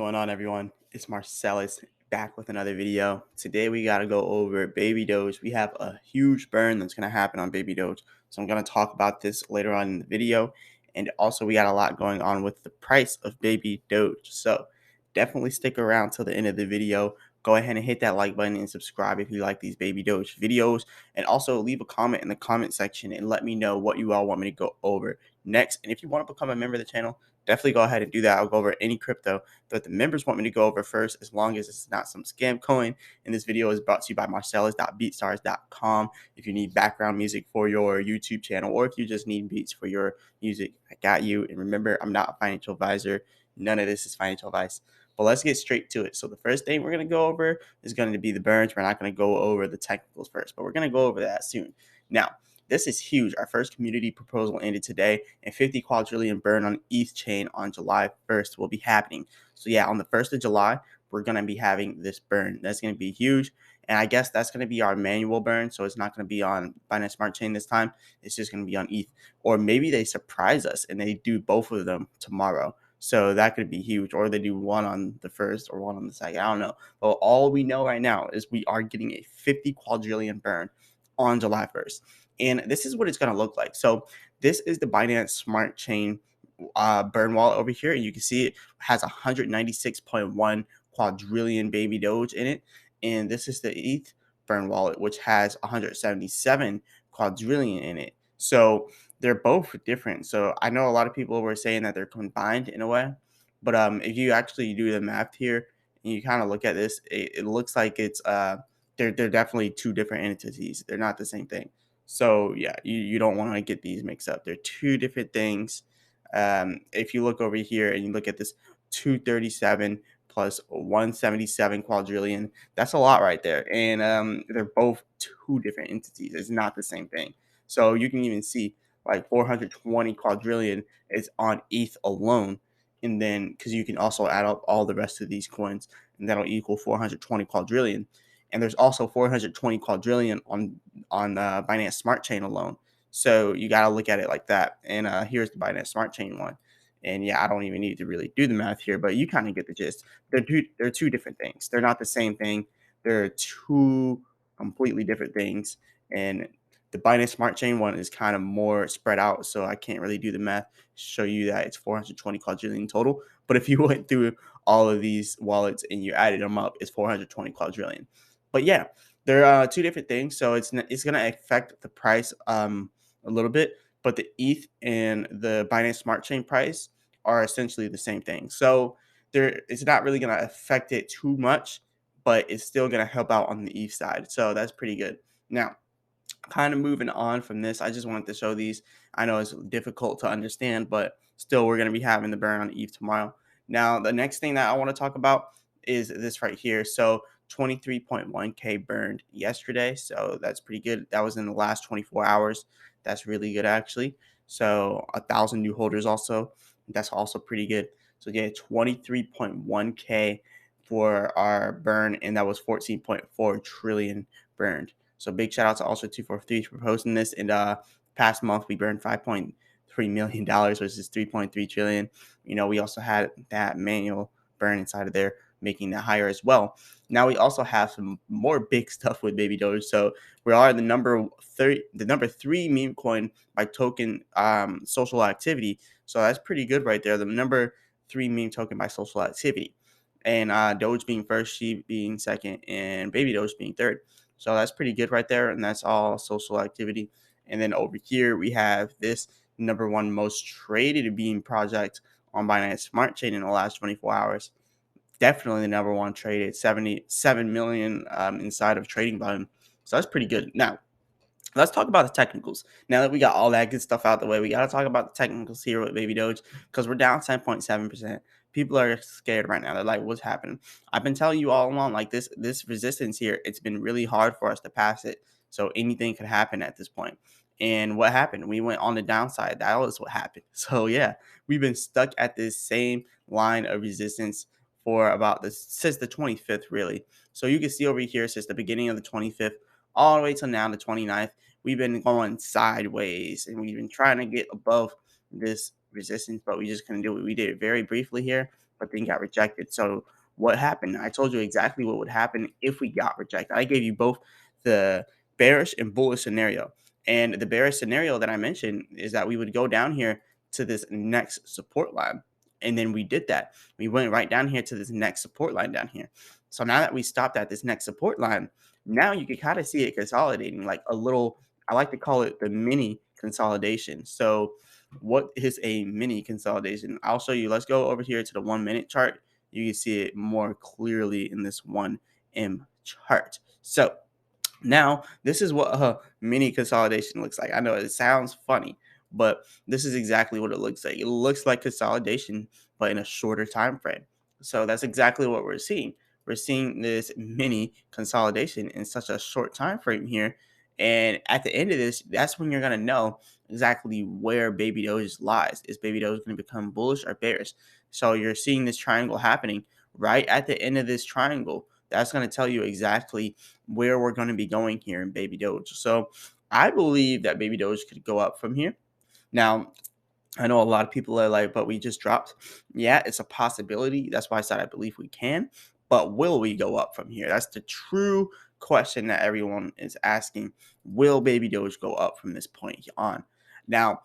going on, everyone? It's Marsellis back with another video. Today we got to go over Baby Doge. We have a huge burn that's going to happen on Baby Doge. So I'm going to talk about this later on in the video. And also we got a lot going on with the price of Baby Doge. So definitely stick around till the end of the video. Go ahead and hit that like button and subscribe if you like these Baby Doge videos. And also leave a comment in the comment section and let me know what you all want me to go over next. And if you want to become a member of the channel, definitely go ahead and do that. I'll go over any crypto that the members want me to go over first, as long as it's not some scam coin. And this video is brought to you by marsellis.beatstars.com. If you need background music for your YouTube channel, or if you just need beats for your music, I got you. And remember, I'm not a financial advisor. None of this is financial advice. But let's get straight to it. So the first thing we're going to go over is going to be the burns. We're not going to go over the technicals first, but we're going to go over that soon. Now, this is huge. Our first community proposal ended today, and 50 quadrillion burn on ETH chain on July 1st will be happening. So yeah, on the 1st of July, we're going to be having this burn. That's going to be huge. And I guess that's going to be our manual burn. So it's not going to be on Binance Smart Chain this time. It's just going to be on ETH. Or maybe they surprise us and they do both of them tomorrow. So that could be huge. Or they do one on the 1st or one on the 2nd. I don't know. But all we know right now is we are getting a 50 quadrillion burn on July 1st. And this is what it's going to look like. So this is the Binance Smart Chain burn wallet over here. And you can see it has 196.1 quadrillion baby Doge in it. And this is the ETH burn wallet, which has 177 quadrillion in it. So they're both different. So I know a lot of people were saying that they're combined in a way. But if you actually do the math here and you kind of look at this, it looks like it's they're definitely two different entities. They're not the same thing. So yeah, you don't want to get these mixed up. They're two different things. If you look over here and you look at this 237 plus 177 quadrillion, that's a lot right there. And they're both two different entities. It's not the same thing. So you can even see like 420 quadrillion is on ETH alone. And then because you can also add up all the rest of these coins, and that'll equal 420 quadrillion. And there's also 420 quadrillion on Binance Smart Chain alone. So you got to look at it like that. And here's the Binance Smart Chain one. And yeah, I don't even need to really do the math here, but you kind of get the gist. They're two different things. They're not the same thing. They're two completely different things. And the Binance Smart Chain one is kind of more spread out, so I can't really do the math to show you that it's 420 quadrillion total. But if you went through all of these wallets and you added them up, it's 420 quadrillion. But yeah, they're two different things, so it's gonna affect the price a little bit. But the ETH and the Binance Smart Chain price are essentially the same thing. So it's not really gonna affect it too much, but it's still gonna help out on the ETH side. So that's pretty good. Now, kind of moving on from this, I just wanted to show these. I know it's difficult to understand, but still, we're going to be having the burn on ETH tomorrow. Now, the next thing that I want to talk about is this right here. So 23.1K burned yesterday. So that's pretty good. That was in the last 24 hours. That's really good, actually. So 1,000 new holders also. That's also pretty good. So yeah, 23.1K for our burn, and that was 14.4 trillion burned. So big shout out to also243 for posting this. And past month we burned $5.3 million versus 3.3 trillion. You know, we also had that manual burn inside of there, making that higher as well. Now we also have some more big stuff with Baby Doge. So we are the number three meme coin by token social activity. So that's pretty good right there. The number 3 meme token by social activity. And Doge being first, Sheep being second, and Baby Doge being third. So that's pretty good right there. And that's all social activity. And then over here, we have this number one most traded meme project on Binance Smart Chain in the last 24 hours. Definitely the number one traded, 77 million inside of trading volume. So that's pretty good. Now, let's talk about the technicals. Now that we got all that good stuff out the way, we got to talk about the technicals here with Baby Doge, because we're down 10.7%. People are scared right now. They're like, what's happening? I've been telling you all along, like this resistance here, it's been really hard for us to pass it. So anything could happen at this point. And what happened? We went on the downside. That was what happened. So yeah, we've been stuck at this same line of resistance for about since the 25th, really. So you can see over here, since the beginning of the 25th, all the way till now, the 29th, we've been going sideways, and we've been trying to get above this resistance, but we just couldn't do it. We did it very briefly here, but then got rejected. So what happened? I told you exactly what would happen if we got rejected. I gave you both the bearish and bullish scenario. And the bearish scenario that I mentioned is that we would go down here to this next support line. And then we did that. We went right down here to this next support line down here. So now that we stopped at this next support line, now you can kind of see it consolidating like a little, I like to call it the mini consolidation. So what is a mini consolidation? I'll show you. Let's go over here to the 1 minute chart. You can see it more clearly in this 1M chart. So now, this is what a mini consolidation looks like. I know it sounds funny, but this is exactly what it looks like. It looks like consolidation, but in a shorter time frame. So that's exactly what we're seeing. We're seeing this mini consolidation in such a short time frame here. And at the end of this, that's when you're going to know exactly where Baby Doge lies. Is Baby Doge going to become bullish or bearish? So you're seeing this triangle happening right at the end of this triangle. That's going to tell you exactly where we're going to be going here in Baby Doge. So I believe that Baby Doge could go up from here. Now, I know a lot of people are like, but we just dropped. Yeah, it's a possibility. That's why I said I believe we can. But will we go up from here? That's the true question that everyone is asking. Will Baby Doge go up from this point on? Now,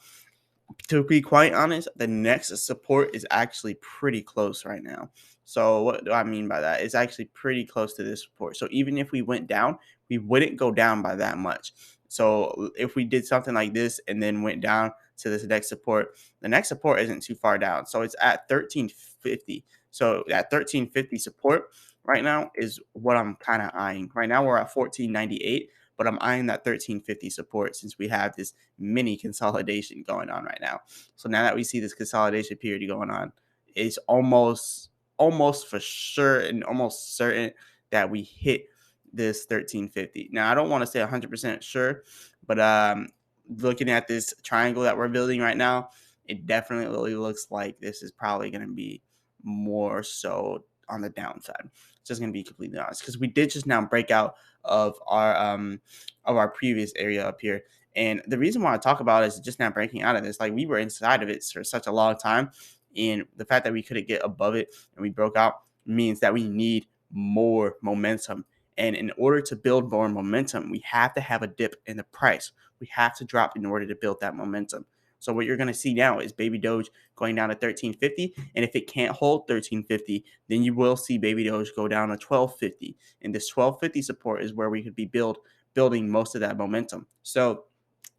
to be quite honest, the next support is actually pretty close right now. So what do I mean by that? It's actually pretty close to this support. So even if we went down, we wouldn't go down by that much. So if we did something like this and then went down to this next support, the next support isn't too far down. So it's at 1350. So that 1350 support right now is what I'm kind of eyeing. Right now we're at 1498, but I'm eyeing that 1350 support since we have this mini consolidation going on right now. So now that we see this consolidation period going on, it's almost for sure and almost certain that we hit this 1350. Now I don't want to say 100% sure, but looking at this triangle that we're building right now, it definitely looks like this is probably going to be more so on the downside. Just going to be completely honest, because we did just now break out of our previous area up here. And the reason why I talk about it is just now breaking out of this. Like we were inside of it for such a long time, and the fact that we couldn't get above it and we broke out means that we need more momentum. And in order to build more momentum, we have to have a dip in the price. We have to drop in order to build that momentum. So what you're going to see now is Baby Doge going down to 1350, and if it can't hold 1350, then you will see Baby Doge go down to 1250. And this 1250 support is where we could be building most of that momentum. So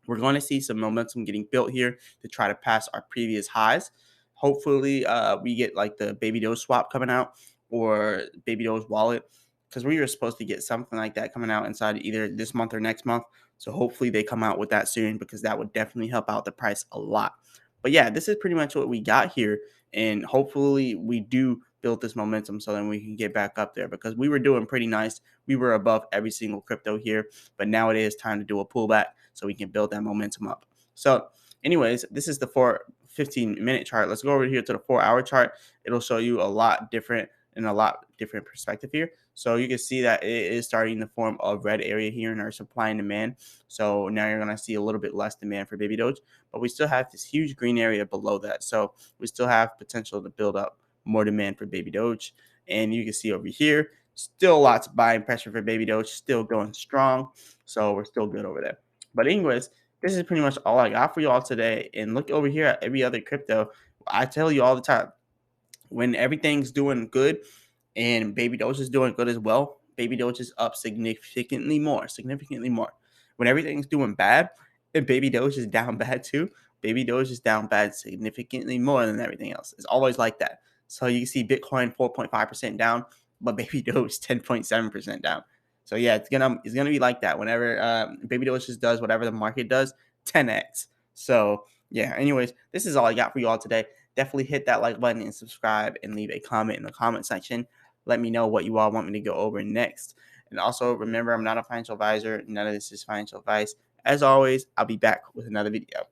we're going to see some momentum getting built here to try to pass our previous highs. Hopefully, we get like the Baby Doge swap coming out or Baby Doge wallet, because we were supposed to get something like that coming out inside either this month or next month. So hopefully they come out with that soon, because that would definitely help out the price a lot. But yeah, this is pretty much what we got here. And hopefully we do build this momentum so then we can get back up there, because we were doing pretty nice. We were above every single crypto here, but now it is time to do a pullback so we can build that momentum up. So anyways, this is the 15-minute chart. Let's go over here to the 4-hour chart. It'll show you a lot different perspective here. So you can see that it is starting to form a red area here in our supply and demand. So now you're going to see a little bit less demand for Baby Doge, but we still have this huge green area below that. So we still have potential to build up more demand for Baby Doge. And you can see over here, still lots of buying pressure for Baby Doge, still going strong. So we're still good over there. But anyways, this is pretty much all I got for y'all today. And look over here at every other crypto. I tell you all the time, when everything's doing good and Baby Doge is doing good as well, Baby Doge is up significantly more. When everything's doing bad and Baby Doge is down bad too, Baby Doge is down bad significantly more than everything else. It's always like that. So you can see Bitcoin 4.5% down, but Baby Doge 10.7% down. So yeah, it's gonna be like that whenever Baby Doge just does whatever the market does, 10x. So yeah, anyways, this is all I got for you all today. Definitely hit that like button and subscribe and leave a comment in the comment section. Let me know what you all want me to go over next. And also remember, I'm not a financial advisor. None of this is financial advice. As always, I'll be back with another video.